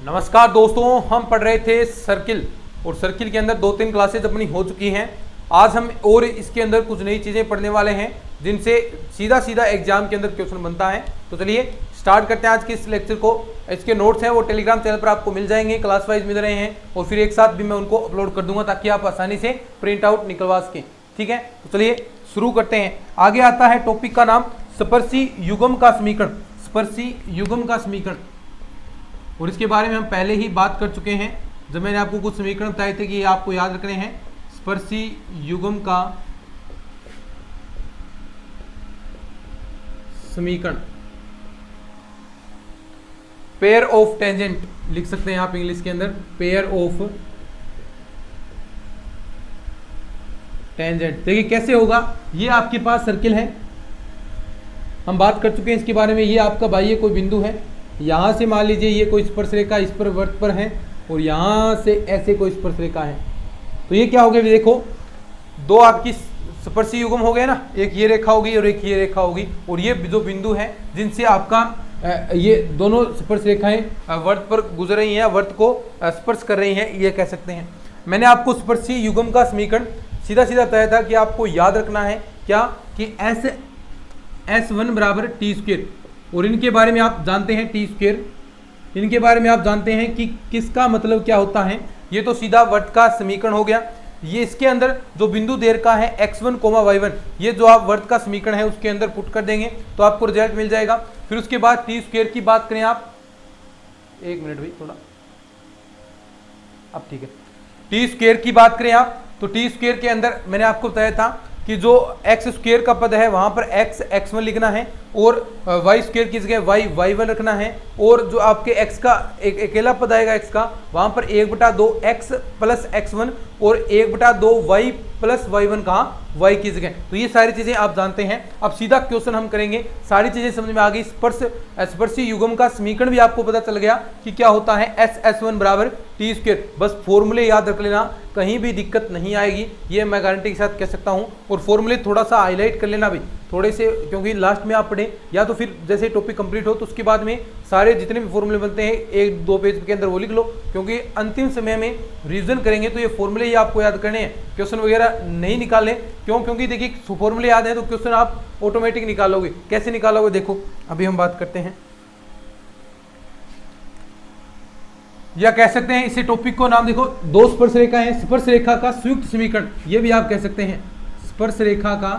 नमस्कार दोस्तों, हम पढ़ रहे थे सर्किल और सर्किल के अंदर 2-3 क्लासेज अपनी हो चुकी हैं। आज हम और इसके अंदर कुछ नई चीज़ें पढ़ने वाले हैं जिनसे सीधा सीधा एग्जाम के अंदर क्वेश्चन बनता है। तो चलिए स्टार्ट करते हैं आज के इस लेक्चर को। इसके नोट्स हैं वो टेलीग्राम चैनल पर आपको मिल जाएंगे, क्लास वाइज मिल रहे हैं और फिर एक साथ भी मैं उनको अपलोड कर दूंगा ताकि आप आसानी से प्रिंट आउट निकलवा सकें। ठीक है, तो चलिए शुरू करते हैं। आगे आता है टॉपिक का नाम स्पर्शी युग्म का समीकरण। स्पर्शी युग्म का समीकरण, और इसके बारे में हम पहले ही बात कर चुके हैं जब मैंने आपको कुछ समीकरण बताए थे कि ये आपको याद रखने हैं। स्पर्शी युग्म का समीकरण, पेयर ऑफ टेंजेंट लिख सकते हैं आप इंग्लिश के अंदर, पेयर ऑफ टेंजेंट। देखिए कैसे होगा, ये आपके पास सर्किल है, हम बात कर चुके हैं इसके बारे में। ये आपका बाह्य कोई बिंदु है, यहाँ से मान लीजिए ये कोई स्पर्श रेखा इस पर वृत्त पर है और यहाँ से ऐसे कोई स्पर्श रेखा है। तो ये क्या हो गया, देखो दो आपकी स्पर्शी युग्म हो गए ना, एक ये रेखा होगी और एक ये रेखा होगी, और ये जो बिंदु है जिनसे आपका ये दोनों स्पर्श रेखाएं वृत्त पर गुजर रही हैं, वृत्त को स्पर्श कर रही हैं, ये कह सकते हैं। मैंने आपको स्पर्शी युग्म का समीकरण सीधा सीधा बताया था कि आपको याद रखना है क्या कि S1 बराबर टी स्क्वेयर, और इनके बारे में आप जानते हैं टी स्क्वेयर, इनके बारे में आप जानते हैं कि किसका मतलब क्या होता है। ये तो सीधा वृत्त का समीकरण हो गया। ये इसके अंदर जो बिंदु देर का है x1, y1, ये जो आप वृत्त का समीकरण है उसके अंदर पुट कर देंगे तो आपको रिजल्ट मिल जाएगा। फिर उसके बाद टी स्क्वेयर की बात करें आप, एक मिनट भाई थोड़ा, अब ठीक है। टी स्क्वेयर की बात करें आप तो टी स्क्वेयर के अंदर मैंने आपको बताया था कि जो एक्स स्क्वेयर का पद है वहां पर एक्स x1 लिखना है और वाई स्क्वेयर की जगह वाई y1 रखना है, और जो आपके x का एक अकेला पद आएगा x का, वहां पर 1/2 x प्लस x1 और 1/2 y प्लस y1 कहाँ y की जगह। तो ये सारी चीजें आप जानते हैं। अब सीधा क्वेश्चन हम करेंगे, सारी चीजें समझ में आ गई। स्पर्शी युग्म का समीकरण भी आपको पता चल गया कि क्या होता है, S1 बराबर टी स्क्वेयर। बस फॉर्मूले याद रख लेना, कहीं भी दिक्कत नहीं आएगी, ये मैं गारंटी के साथ कह सकता हूँ। और फॉर्मूले थोड़ा सा हाईलाइट कर लेना भी थोड़े से, क्योंकि लास्ट में आप पढ़ें या तो फिर जैसे टॉपिक कंप्लीट हो तो उसके बाद में सारे जितने भी फॉर्मूले बनते हैं 1-2 पेज के अंदर वो लिख लो, क्योंकि अंतिम समय में रिवीजन करेंगे तो ये फॉर्मूले ही आपको याद करने हैं, क्वेश्चन वगैरह नहीं निकालने। क्यों? क्योंकि देखिए फॉर्मूले याद है तो क्वेश्चन आप ऑटोमेटिक निकालोगे। कैसे निकालोगे देखो, अभी हम बात करते हैं, या कह सकते हैं इसे टॉपिक को नाम देखो, दो स्पर्श रेखा है, स्पर्श रेखा का संयुक्त समीकरण, ये भी आप कह सकते हैं स्पर्श रेखा का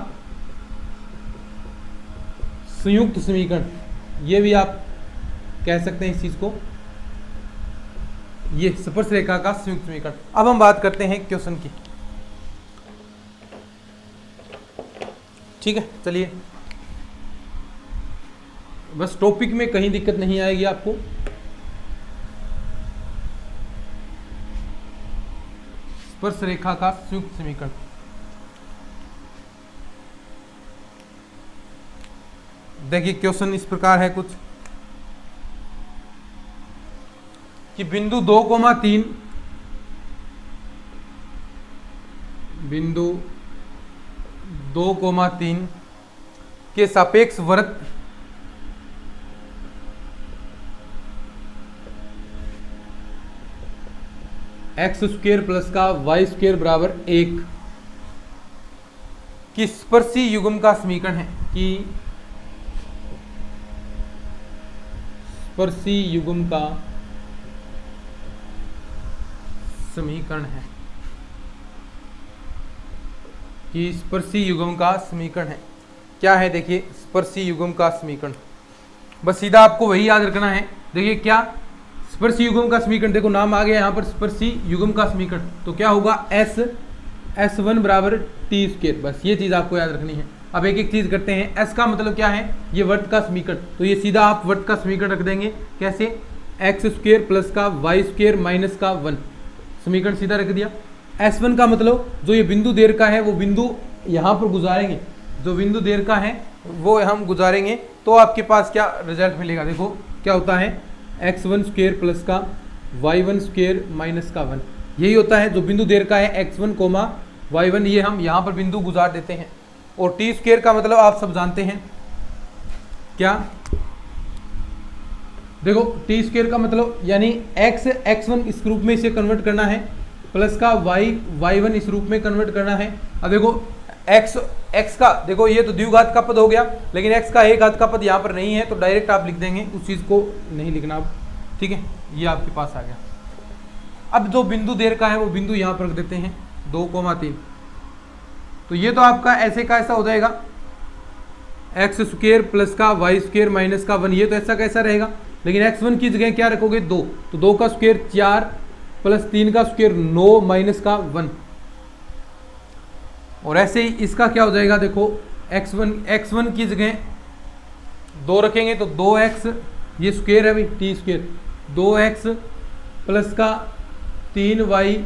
संयुक्त समीकरण, ये भी आप कह सकते हैं इस चीज को, ये स्पर्श रेखा का संयुक्त समीकरण। अब हम बात करते हैं क्वेश्चन की। ठीक है, चलिए बस टॉपिक में कहीं दिक्कत नहीं आएगी आपको। स्पर्श रेखा का संयुक्त समीकरण, देखिए क्वेश्चन इस प्रकार है कुछ कि बिंदु 2,3, बिंदु 2,3 के सापेक्ष वृत्त एक्स स्क्वेयर प्लस का वाई स्क्वेयर बराबर 1 की स्पर्शी युग्म का समीकरण है, कि स्पर्शी युग्म का समीकरण है, कि स्पर्शी युग्म का समीकरण है। क्या है देखिए स्पर्शी युग्म का समीकरण, बस सीधा आपको वही याद रखना है। देखिए क्या स्पर्शी युग्म का समीकरण, देखो नाम आ गया यहाँ पर स्पर्शी युग्म का समीकरण, तो क्या होगा S1 बराबर टी स्क्वेयर, बस ये चीज आपको याद रखनी है। अब एक एक चीज करते हैं। S का मतलब क्या है, ये वृत्त का समीकरण, तो ये सीधा आप वृत्त का समीकरण रख देंगे। कैसे, एक्स स्क्वेयर प्लस का वाई स्क्वेयर माइनस का 1, समीकरण सीधा रख दिया। S1 का मतलब जो ये बिंदु देर का है वो बिंदु यहाँ पर गुजारेंगे, जो बिंदु देर का है वो हम गुजारेंगे, तो आपके पास क्या रिजल्ट मिलेगा, देखो क्या होता है, x1 स्क्वेयर प्लस का y1 स्क्वेयर माइनस का 1, यही होता है जो बिंदु देर का है x1, y1, ये हम यहाँ पर बिंदु गुजार देते हैं। और टी स्क्वेयर का मतलब आप सब जानते हैं क्या, देखो टी स्क्वायर का मतलब यानी एक्स x1 इस रूप में इसे कन्वर्ट करना है, प्लस का y1 इस रूप में कन्वर्ट करना है। अब देखो x का, देखो ये तो द्विघात का पद हो गया, लेकिन x का एक घात का पद यहाँ पर नहीं है, तो डायरेक्ट आप लिख देंगे, उस चीज़ को नहीं लिखना अब, ठीक है। ये आपके पास आ गया। अब जो बिंदु दे रखा है वो बिंदु यहाँ पर रख देते हैं 2,3। तो ये तो आपका ऐसे का ऐसा हो जाएगा एक्स स्क्वायर प्लस का वाई स्क्वायर माइनस का 1, ये तो ऐसा कैसा रहेगा। लेकिन x1 की जगह क्या रखोगे 2, तो 2 का स्क्वायर 4 प्लस 3 का स्क्वायर 9 माइनस का 1। और ऐसे ही इसका क्या हो जाएगा, देखो x1 की जगह 2 रखेंगे तो 2x, ये स्क्वायर है भाई टी स्क्वायर, 2x प्लस का 3y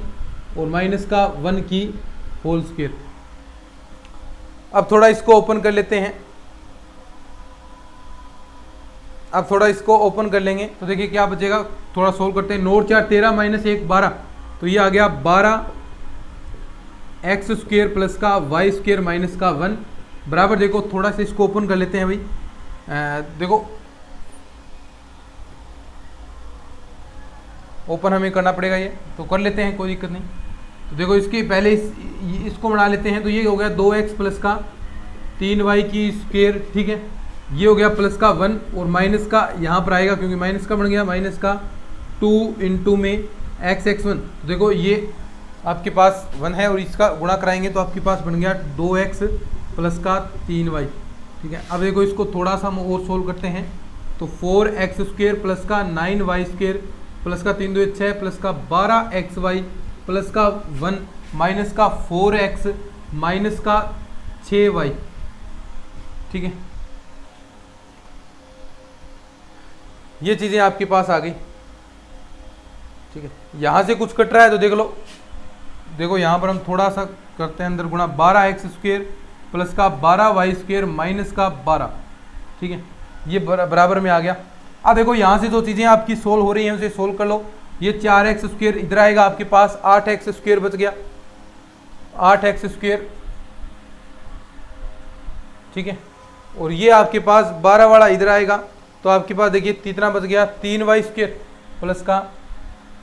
और माइनस का 1 की होल स्क्वायर। अब थोड़ा इसको ओपन कर लेते हैं, अब थोड़ा इसको ओपन कर लेंगे तो देखिए क्या बचेगा, थोड़ा सोल्व करते हैं। 9 4 13 माइनस 1 12, तो ये आ गया 12 एक्स स्क्वायर प्लस का वाई स्क्वायर माइनस का 1 बराबर, देखो थोड़ा सा इसको ओपन कर लेते हैं भाई। देखो ओपन हमें करना पड़ेगा, ये तो कर लेते हैं, कोई दिक्कत नहीं। तो देखो इसकी पहले इसको बना लेते हैं, तो ये हो गया 2x प्लस का 3y की स्क्वायर, ठीक है। ये हो गया प्लस का 1 और माइनस का यहाँ पर आएगा क्योंकि माइनस का बन गया, माइनस का 2 इंटू में x1। तो देखो ये आपके पास 1 है और इसका गुणा कराएंगे तो आपके पास बन गया 2x प्लस का 3y, ठीक है। अब देखो इसको थोड़ा सा हम और सोल्व करते हैं, तो 4x स्क्वायर प्लस का 9y स्क्वायर प्लस का 3 2 6 प्लस का 12xy प्लस का 1 माइनस का 4x माइनस का 6y, ठीक है। ये चीज़ें आपके पास आ गई, ठीक है। यहाँ से कुछ कट रहा है तो देख लो, देखो यहाँ पर हम थोड़ा सा करते हैं अंदर गुणा, 12x स्क्वायर प्लस का 12y स्क्वायर माइनस का 12, ठीक है। ये बराबर में आ गया। अब देखो यहाँ से जो चीज़ें आपकी सोल्व हो रही हैं उसे सोल्व कर लो। ये 4x स्क्वायर इधर आएगा आपके पास, 8x स्क्वायर बच गया, 8x स्क्वायर, ठीक है। और ये आपके पास 12 वाला इधर आएगा, तो आपके पास देखिए कितना बच गया, 3y स्क्वायर प्लस का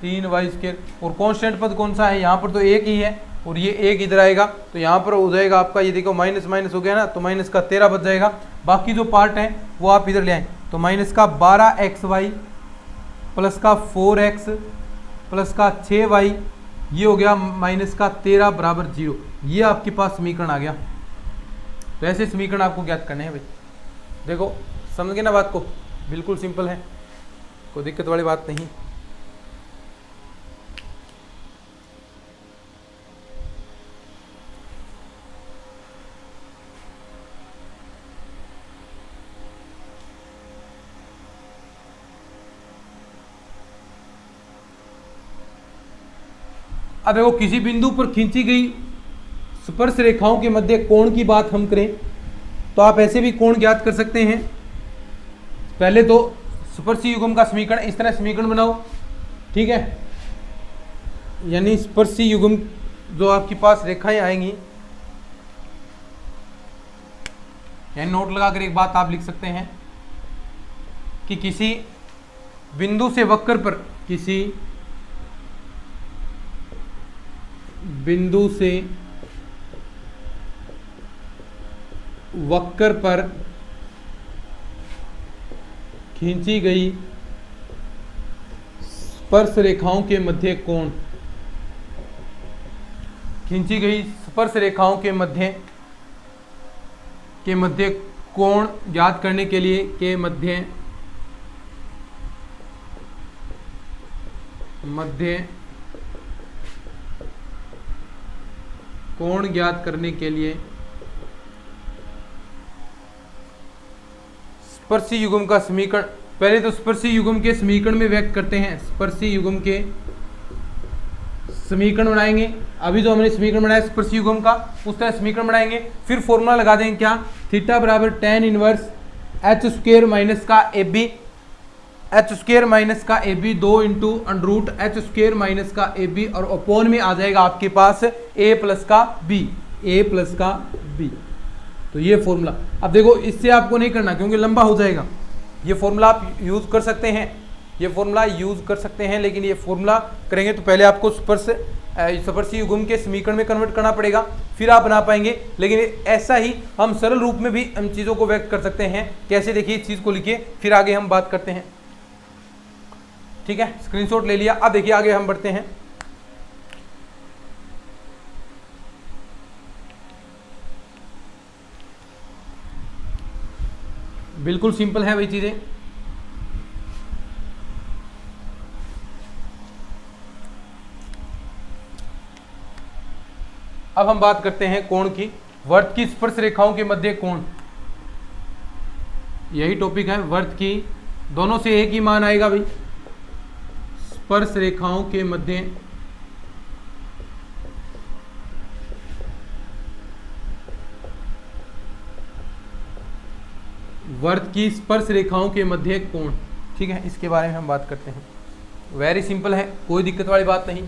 3y स्क्वायर। और कांस्टेंट पद कौन सा है, यहाँ पर तो एक ही है और ये एक इधर आएगा, तो यहाँ पर हो जाएगा आपका, ये देखो माइनस माइनस हो गया ना, तो माइनस का 13 बच जाएगा। बाकी जो पार्ट है वो आप इधर ले आए, तो माइनस का 12xy प्लस का 4x प्लस का 6y, ये हो गया माइनस का 13 बराबर 0। ये आपके पास समीकरण आ गया। तो ऐसे समीकरण आपको ज्ञात करने हैं भाई। देखो समझ गए ना बात को, बिल्कुल सिंपल है, कोई दिक्कत वाली बात नहीं। अब देखो किसी बिंदु पर खींची गई स्पर्श रेखाओं के मध्य कोण की बात हम करें तो आप ऐसे भी कोण ज्ञात कर सकते हैं। पहले तो स्पर्शी युग्म का समीकरण, इस तरह समीकरण बनाओ, ठीक है। यानी स्पर्शी युग्म जो आपके पास रेखाएं आएंगी, यानी नोट लगाकर एक बात आप लिख सकते हैं कि किसी बिंदु से वक्र पर, किसी बिंदु से वक्र पर खींची गई स्पर्श रेखाओं के मध्य कोण, खींची गई स्पर्श रेखाओं के मध्य कोण ज्ञात करने के लिए, के मध्य कोण ज्ञात करने के लिए स्पर्शी युग्म का समीकरण, पहले तो स्पर्शी युग्म के समीकरण में व्यक्त करते हैं। स्पर्शी युग्म के समीकरण बनाएंगे, अभी जो हमने समीकरण बनाया स्पर्शी युग्म का, उस तरह समीकरण बनाएंगे। फिर फॉर्मूला लगा देंगे क्या, थीटा बराबर tan inverse h square minus का a b, h square minus का a b 2 into under root h square minus का ए बी, और अपोन में आ जाएगा आपके पास ए प्लस का बी, ए प्लस का बी। तो ये फॉर्मूला, अब देखो इससे आपको नहीं करना क्योंकि लंबा हो जाएगा, ये फॉर्मूला आप यूज कर सकते हैं ये फॉर्मूला यूज कर सकते हैं, लेकिन ये फॉर्मूला करेंगे तो पहले आपको स्पर्शी युग्म के समीकरण में कन्वर्ट करना पड़ेगा, फिर आप बना पाएंगे। लेकिन ऐसा ही हम सरल रूप में भी हम चीज़ों को व्यक्त कर सकते हैं। कैसे, देखिए इस चीज़ को लिखिए, फिर आगे हम बात करते हैं। ठीक है, स्क्रीनशॉट ले लिया। अब देखिए आगे हम बढ़ते हैं। बिल्कुल सिंपल है वही चीजें। अब हम बात करते हैं कोण की। वर्त की स्पर्श रेखाओं के मध्य कोण, यही टॉपिक है। वर्त की दोनों से एक ही मान आएगा भाई। स्पर्श रेखाओं के मध्य वर्त की स्पर्श रेखाओं के मध्य कोण। ठीक है, इसके बारे में हम बात करते हैं। वेरी सिंपल है, कोई दिक्कत वाली बात नहीं।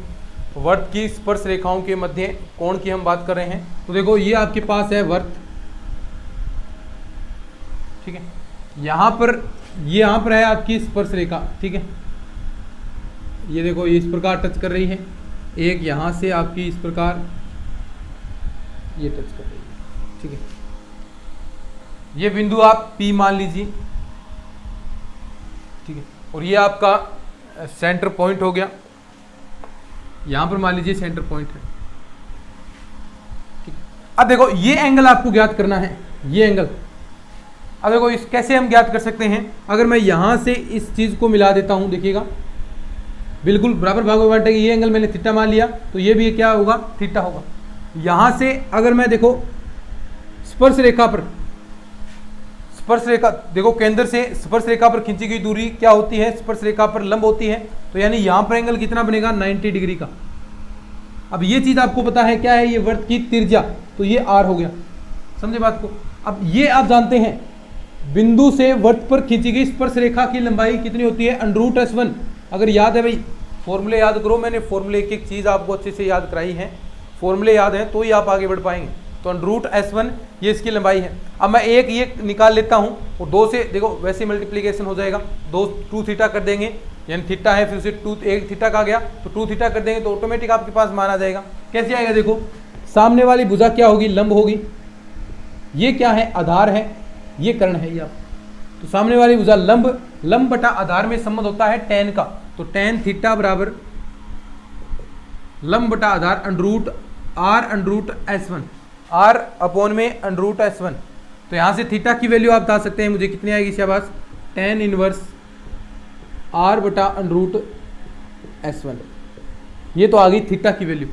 वर्त की स्पर्श रेखाओं के मध्य कोण की हम बात कर रहे हैं। तो देखो ये आपके पास है वर्त, ठीक है, यहां पर है आपकी स्पर्श रेखा। ठीक है, ये देखो ये इस प्रकार टच कर रही है, एक यहां से आपकी इस प्रकार ये टच कर रही है। ठीक है, ये बिंदु आप P मान लीजिए। ठीक है, और ये आपका सेंटर पॉइंट हो गया, यहां पर मान लीजिए सेंटर पॉइंट है। ठीक, अब देखो ये एंगल आपको ज्ञात करना है, ये एंगल। अब देखो इस कैसे हम ज्ञात कर सकते हैं, अगर मैं यहां से इस चीज को मिला देता हूं, देखिएगा बिल्कुल बराबर भागों में बांटेगा। ये एंगल मैंने थीटा मान लिया, तो ये भी क्या होगा, थीटा होगा। यहां से अगर मैं देखो स्पर्श रेखा पर, स्पर्श रेखा देखो केंद्र से स्पर्श रेखा पर खींची गई दूरी क्या होती है, स्पर्श रेखा पर लंब होती है। तो यानी यहां पर एंगल कितना बनेगा, 90 डिग्री का। अब ये चीज आपको पता है क्या है, ये वर्त की त्रिज्या, तो ये r हो गया। समझे बात को। अब ये आप जानते हैं बिंदु से वर्त पर खींची गई स्पर्श रेखा की लंबाई कितनी होती है, √S1। अगर याद है भाई, फॉर्मूले याद करो, मैंने फॉर्मूले एक एक चीज आपको अच्छे से याद कराई है। फॉर्मूले याद है तो ही आप आगे बढ़ पाएंगे। तो √S1 ये इसकी लंबाई है। अब मैं एक ये निकाल लेता हूं और 2 से देखो वैसे मल्टीप्लीकेशन हो जाएगा, 2 थीटा कर देंगे, यानी थीटा है फिर से 2, एक थीटा का गया तो 2 थीटा कर देंगे तो ऑटोमेटिक आपके पास मान आ जाएगा। कैसे आएगा, देखो सामने वाली भुजा क्या होगी, लंब होगी। ये क्या है, आधार है, ये कर्ण है ये। तो सामने वाली भुजा लंब बटा आधार में संबंध होता है tan का। तो tan थीटा बराबर लंब बटा आधार √R/S1, R अपॉन में √S1। तो यहां से थीटा की वैल्यू आप बता सकते हैं मुझे कितनी आएगी, शाबाश, tan इनवर्स R बटा √S1। ये तो आ गई थीटा की वैल्यू।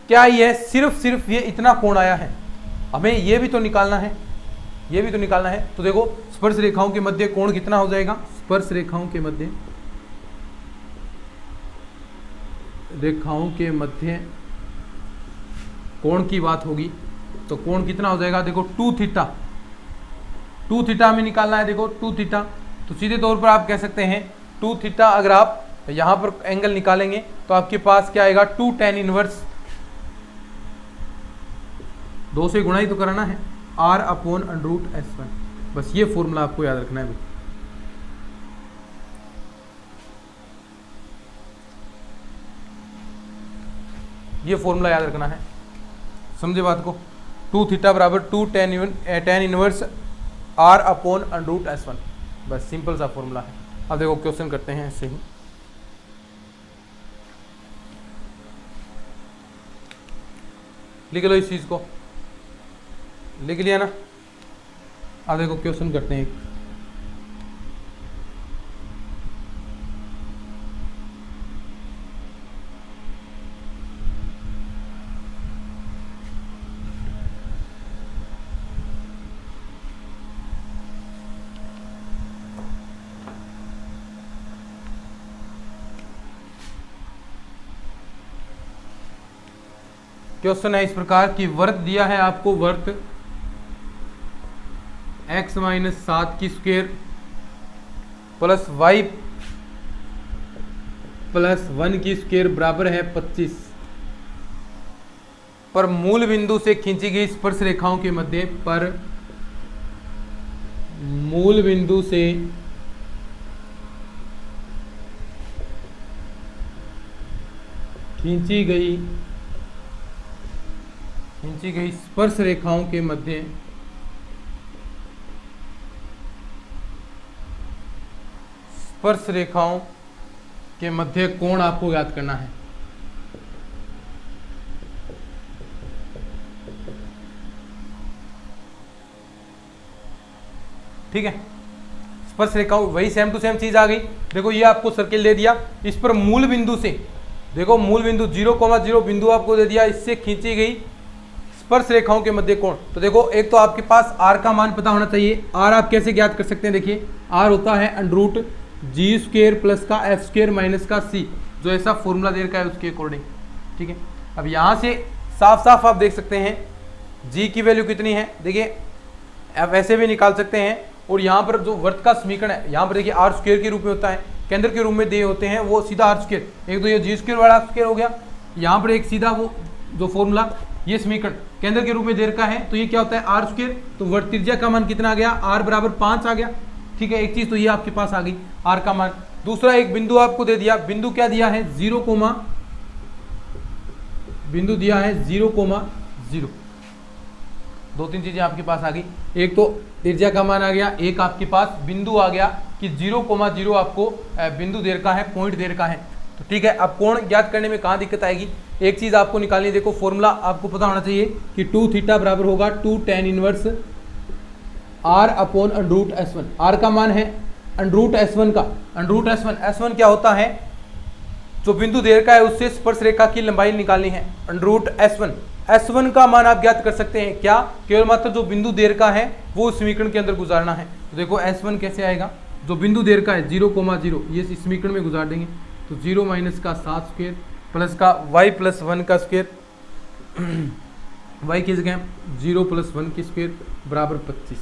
क्या ये सिर्फ ये इतना कोण आया है, हमें ये भी तो निकालना है, ये भी तो निकालना है। तो देखो स्पर्श रेखाओं के मध्य कोण कितना हो जाएगा, स्पर्श रेखाओं के मध्य कोण की बात होगी तो कोण कितना हो जाएगा, देखो 2 थीटा हमें निकालना है। देखो 2 थीटा, तो सीधे तौर पर आप कह सकते हैं 2 थीटा। अगर आप यहां पर एंगल निकालेंगे तो आपके पास क्या आएगा, 2 tan इनवर्स, 2 से गुणा ही तो कराना है, R अपॉन √S1। बस ये फॉर्मूला आपको याद रखना है भाई। ये फॉर्मूला याद रखना है, समझे बात को। 2 थीटा बराबर 2 tan inverse R upon √S1। बस सिंपल सा फॉर्मूला है। अब देखो क्वेश्चन करते हैं ऐसे ही। लिख लो इस चीज को, लिख लिया ना। अब देखो क्वेश्चन करते हैं एक। क्वेश्चन है इस प्रकार कि वर्त दिया है आपको, वर्त x - 7 की स्क्वायर प्लस y + 1 की स्क्वायर बराबर है 25 पर मूल बिंदु से खींची गई स्पर्श रेखाओं के मध्य पर मूल बिंदु से खींची गई स्पर्श रेखाओं के मध्य कोण आपको ज्ञात करना है। ठीक है, स्पर्श रेखाओं, वही सेम टू सेम चीज आ गई। देखो ये आपको सर्किल दे दिया, इस पर मूल बिंदु से, देखो मूल बिंदु 0,0 बिंदु आपको दे दिया, इससे खींची गई स्पर्श रेखाओं के मध्य कोण। तो देखो एक तो आपके पास r का मान पता होना चाहिए। r आप कैसे ज्ञात कर सकते हैं, देखिए r होता है √g² प्लस का f² माइनस का c, जो ऐसा फॉर्मूला दे रखा है उसके अकॉर्डिंग। ठीक है, अब यहाँ से साफ साफ आप देख सकते हैं g की वैल्यू कितनी है, देखिए आप ऐसे भी निकाल सकते हैं। और यहाँ पर जो वर्त का समीकरण है, यहाँ पर देखिए r² के रूप में होता है, केंद्र के रूप में दिए होते हैं वो सीधा r², एक तो ये g² वाला r² हो गया, यहाँ पर एक सीधा वो जो फॉर्मूला, ये समीकरण केंद्र के रूप में दे रखा है, तो ये क्या होता है r²। तो वर्त त्रिज्या का मान कितना आ गया, r बराबर 5 आ गया। ठीक है, एक चीज तो ये आपके पास आ गई r का मान। दूसरा एक बिंदु आपको दे दिया, बिंदु क्या दिया है 0,0, बिंदु दिया है 0,0। दो तीन चीजें आपके पास आ गई, एक तो त्रिज्या का मान आ गया, एक आपके पास बिंदु आ गया कि 0,0 आपको बिंदु दे रखा है, पॉइंट दे रखा है। तो ठीक है, अब कोण ज्ञात करने में कहाँ दिक्कत आएगी, एक चीज आपको निकालनी है। देखो फॉर्मूला आपको पता होना चाहिए कि 2θ बराबर होगा 2 tan inverse r upon √S1। r का मान है √S1 का, √S1 क्या होता है, जो बिंदु दे रखा है उससे स्पर्श रेखा की लंबाई निकालनी है, √S1 का मान आप ज्ञात कर सकते हैं क्या, केवल मात्र जो बिंदु दे रखा है वो समीकरण के अंदर गुजारना है। तो देखो S1 कैसे आएगा, जो बिंदु दे रखा है 0,0, ये इस समीकरण में गुजार देंगे, तो 0 माइनस का 7² प्लस का y प्लस 1 का स्क्वायर, y की जगह 0 प्लस 1 की स्क्वायर बराबर 25।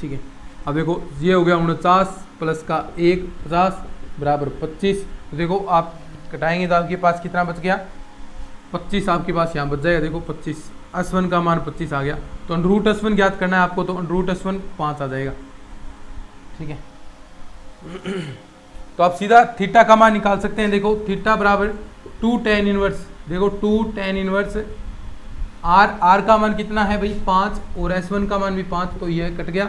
ठीक है, अब देखो ये हो गया 49 प्लस का 1 50 बराबर 25। तो देखो आप कटाएंगे तो आपके पास कितना बच गया, 25 आपके पास यहाँ बच जाएगा। देखो 25, S1 का मान 25 आ गया, तो √S1 ज्ञात करना है आपको, तो √S1 5 आ जाएगा। ठीक है, तो आप सीधा थीटा का मान निकाल सकते हैं। देखो थीटा बराबर 2 tan इनवर्स, देखो 2 tan इनवर्स r का मान कितना है भाई 5, और S1 का मान भी 5, तो यह कट गया।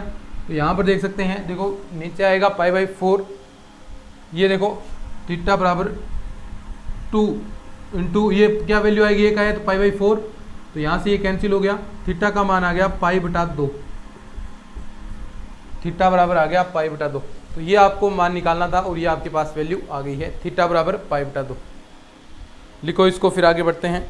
तो यहाँ पर देख सकते हैं, देखो नीचे आएगा π/4, ये देखो थीटा बराबर 2 इंटू ये क्या वैल्यू आएगी, एक आया तो π/4, तो यहाँ से ये कैंसिल हो गया, थीटा का मान आ गया π/2, थीटा बराबर आ गया π/2। तो ये आपको मान निकालना था और ये आपके पास वैल्यू आ गई है, थीटा बराबर π/2। लिखो इसको, फिर आगे बढ़ते हैं।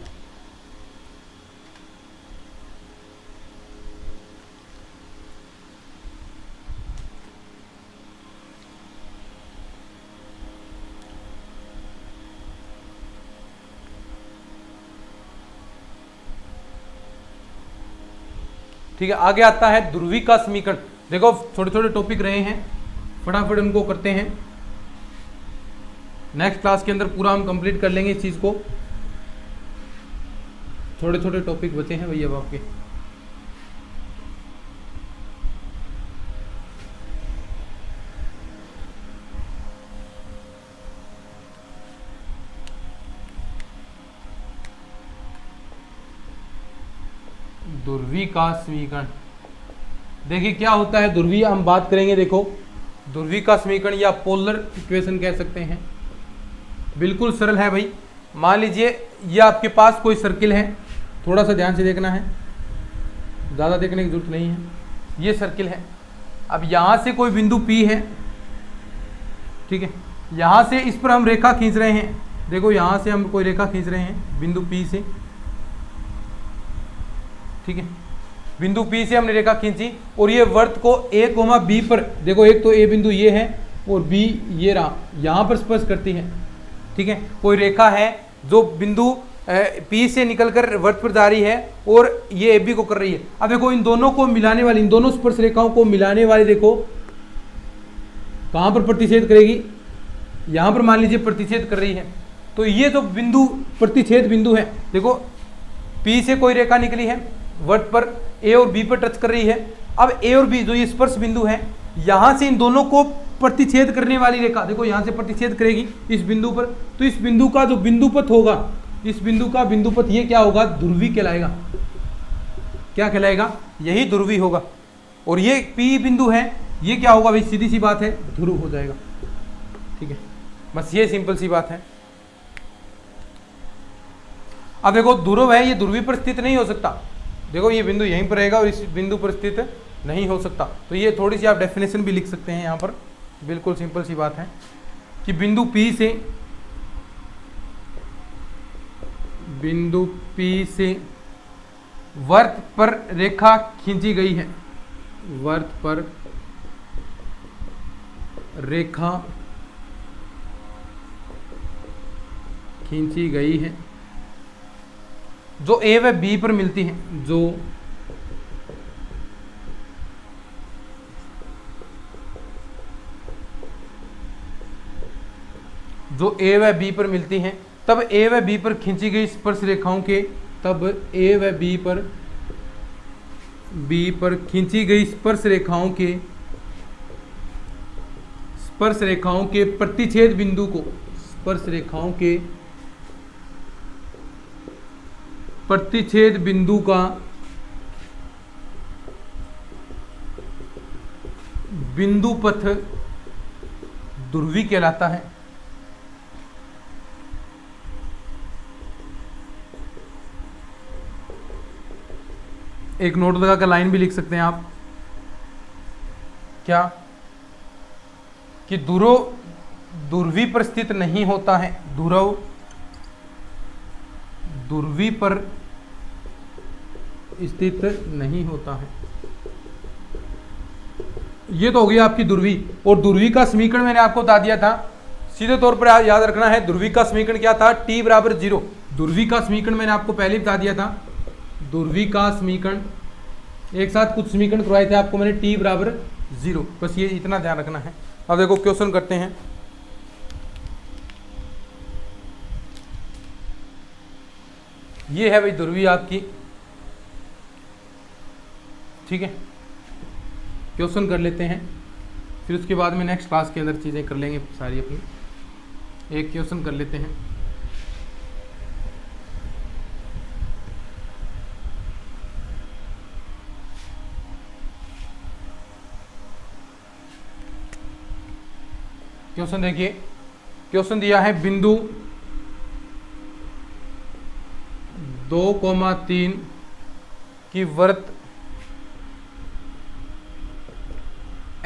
ठीक है, आगे आता है ध्रुवी का समीकरण। देखो छोटे छोटे टॉपिक रहे हैं, फटाफट उनको करते हैं, नेक्स्ट क्लास के अंदर पूरा हम कंप्लीट कर लेंगे इस चीज को। छोटे छोटे टॉपिक बचे हैं भैया अब आपके। ध्रुवी का समीकरण, देखिए क्या होता है ध्रुवी, हम बात करेंगे। देखो ध्रुवी का समीकरण या पोलर इक्वेशन कह सकते हैं, बिल्कुल सरल है भाई। मान लीजिए ये आपके पास कोई सर्किल है, थोड़ा सा ध्यान से देखना है, ज़्यादा देखने की जरूरत नहीं है। ये सर्किल है, अब यहाँ से कोई बिंदु P है, ठीक है, यहाँ से इस पर हम रेखा खींच रहे हैं। देखो यहाँ से हम कोई रेखा खींच रहे हैं बिंदु P से, ठीक है, बिंदु P से हमने रेखा खींची और ये वर्त को A, B पर, देखो एक तो A बिंदु ये है और B ये रहा, यहाँ पर स्पर्श करती है। ठीक है, कोई रेखा है जो बिंदु P से निकलकर वर्त पर जा रही है और ये AB को कर रही है। अब देखो इन दोनों को मिलाने वाली, इन दोनों स्पर्श रेखाओं को मिलाने वाली, देखो कहाँ पर प्रतिच्छेद करेगी, यहाँ पर मान लीजिए प्रतिच्छेद कर रही है। तो ये जो बिंदु प्रतिच्छेद बिंदु है, देखो P से कोई रेखा निकली है, वर्त पर A और B पर टच कर रही है। अब A और B जो ये स्पर्श बिंदु है, यहाँ से इन दोनों को प्रतिच्छेद करने वाली रेखा, देखो यहाँ से प्रतिच्छेद करेगी इस बिंदु पर, तो इस बिंदु का जो बिंदु पथ होगा इस बिंदु का बिंदुपथ ये क्या होगा, ध्रुवी कहलाएगा। क्या कहलाएगा, यही ध्रुवी होगा। और ये P बिंदु है, ये क्या होगा भाई, सीधी सी बात है, ध्रुव हो जाएगा। ठीक है, बस ये सिंपल सी बात है। अब देखो ध्रुव है, ये ध्रुवी पर स्थित नहीं हो सकता। देखो ये बिंदु यहीं पर रहेगा और इस बिंदु पर स्थित नहीं हो सकता। तो ये थोड़ी सी आप डेफिनेशन भी लिख सकते हैं यहाँ पर, बिल्कुल सिंपल सी बात है कि बिंदु P से वर्त पर रेखा खींची गई है, वर्त पर रेखा खींची गई है जो A व B पर मिलती है, जो A व B पर मिलती हैं, तब A व B पर खींची गई स्पर्श रेखाओं के, तब A व B पर खींची गई स्पर्श रेखाओं के प्रतिच्छेद बिंदु को, स्पर्श रेखाओं के प्रतिच्छेद बिंदु का बिंदुपथ ध्रुवी कहलाता है। एक नोट लगा कर लाइन भी लिख सकते हैं आप, क्या कि ध्रुव ध्रुवी पर स्थित नहीं होता है, ध्रुव ध्रुवी पर स्थित नहीं होता है। ये तो हो गई आपकी ध्रुवी। और ध्रुवी का समीकरण मैंने आपको बता दिया था, सीधे तौर पर याद रखना है। ध्रुवी का समीकरण क्या था, T बराबर 0। ध्रुवी का समीकरण मैंने आपको पहले बता दिया था। ध्रुवी का समीकरण, एक साथ कुछ समीकरण करवाए थे आपको मैंने, T बराबर 0। बस ये इतना ध्यान रखना है। अब देखो क्वेश्चन करते हैं। ये है भाई ध्रुवी आपकी, ठीक है। क्वेश्चन कर लेते हैं, फिर उसके बाद में नेक्स्ट क्लास के अंदर चीज़ें कर लेंगे सारी अपनी। एक क्वेश्चन कर लेते हैं। क्वेश्चन देखिए, क्वेश्चन दिया है बिंदु 2,3 की वर्त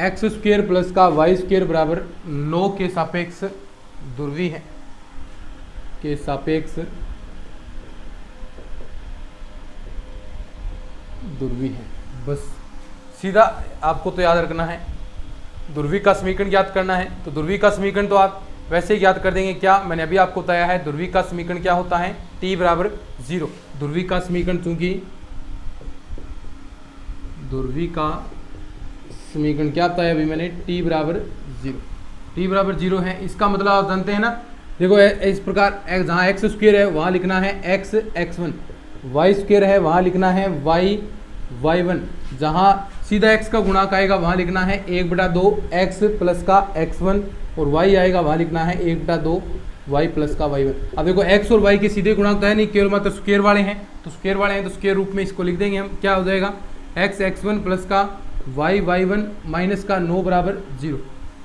x² प्लस का y² बराबर 9 के सापेक्ष ध्रुवी है, के सापेक्ष ध्रुवी है। बस सीधा आपको तो याद रखना है, ध्रुवी का समीकरण ज्ञात करना है। तो ध्रुवी का समीकरण तो आप वैसे ही ज्ञात कर देंगे। क्या मैंने अभी आपको बताया है, ध्रुवी का समीकरण क्या होता है, T बराबर 0। ध्रुवी का समीकरण, चूंकि ध्रुवी का समीकरण क्या बताया अभी मैंने, T बराबर 0। T बराबर 0 है, इसका मतलब आप जानते हैं ना। देखो इस प्रकार जहाँ x² है वहाँ लिखना है x x1, y² है वहाँ लिखना है y y1। जहाँ सीधा x का गुणांक आएगा वहाँ लिखना है 1/2 x प्लस का x1, और y आएगा वहाँ लिखना है 1/2 y प्लस का y1। अब देखो x और y के सीधे गुणांक तो है नहीं, केवल मात्र स्क्वायर वाले हैं। तो स्क्वायर वाले हैं तो स्क्वायर रूप में इसको लिख देंगे हम। क्या हो जाएगा, x x1 प्लस का y y1 माइनस का 9 बराबर 0।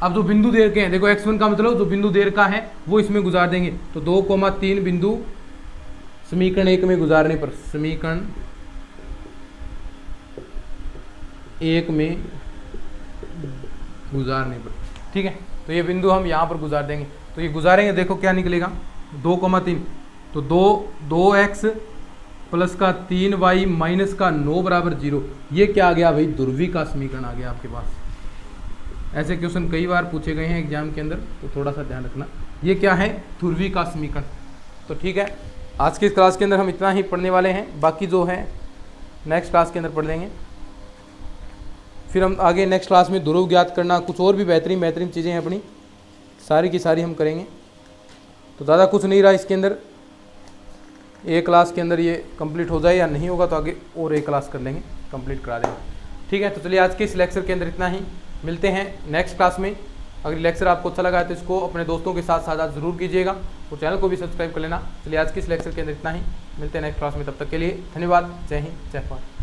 अब जो बिंदु दे रखे हैं, देखो x1 का मतलब जो बिंदु दे रखा है वो इसमें गुजार देंगे। तो 2,3 बिंदु समीकरण 1 में गुजारने पर, समीकरण 1 में गुजारने पर, ठीक है। तो ये बिंदु हम यहाँ पर गुजार देंगे। तो ये गुजारेंगे, देखो क्या निकलेगा, 2,3। तो 2x प्लस का 3y माइनस का 9 बराबर 0। ये क्या आ गया भाई, ध्रुवी का समीकरण आ गया आपके पास। ऐसे क्वेश्चन कई बार पूछे गए हैं एग्जाम के अंदर, तो थोड़ा सा ध्यान रखना। ये क्या है, ध्रुवी का समीकरण। तो ठीक है, आज की इस क्लास के अंदर हम इतना ही पढ़ने वाले हैं। बाकी जो है नेक्स्ट क्लास के अंदर पढ़ लेंगे। फिर हम आगे नेक्स्ट क्लास में ध्रुव ज्ञात करना, कुछ और भी बेहतरीन चीज़ें हैं अपनी, सारी की सारी हम करेंगे। तो ज़्यादा कुछ नहीं रहा इसके अंदर। एक क्लास के अंदर ये कंप्लीट हो जाए, या नहीं होगा तो आगे और एक क्लास कर लेंगे, कंप्लीट करा देंगे। ठीक है, तो चलिए आज के इस लेक्चर के अंदर इतना ही। मिलते हैं नेक्स्ट क्लास में। अगर लेक्चर आपको अच्छा लगा है तो इसको अपने दोस्तों के साथ साझा ज़रूर कीजिएगा। और चैनल को भी सब्सक्राइब कर लेना। चलिए आज की इस लेक्चर के अंदर इतना ही, मिलते हैं नेक्स्ट क्लास में, तब तक के लिए धन्यवाद। जय हिंद, जय भारत।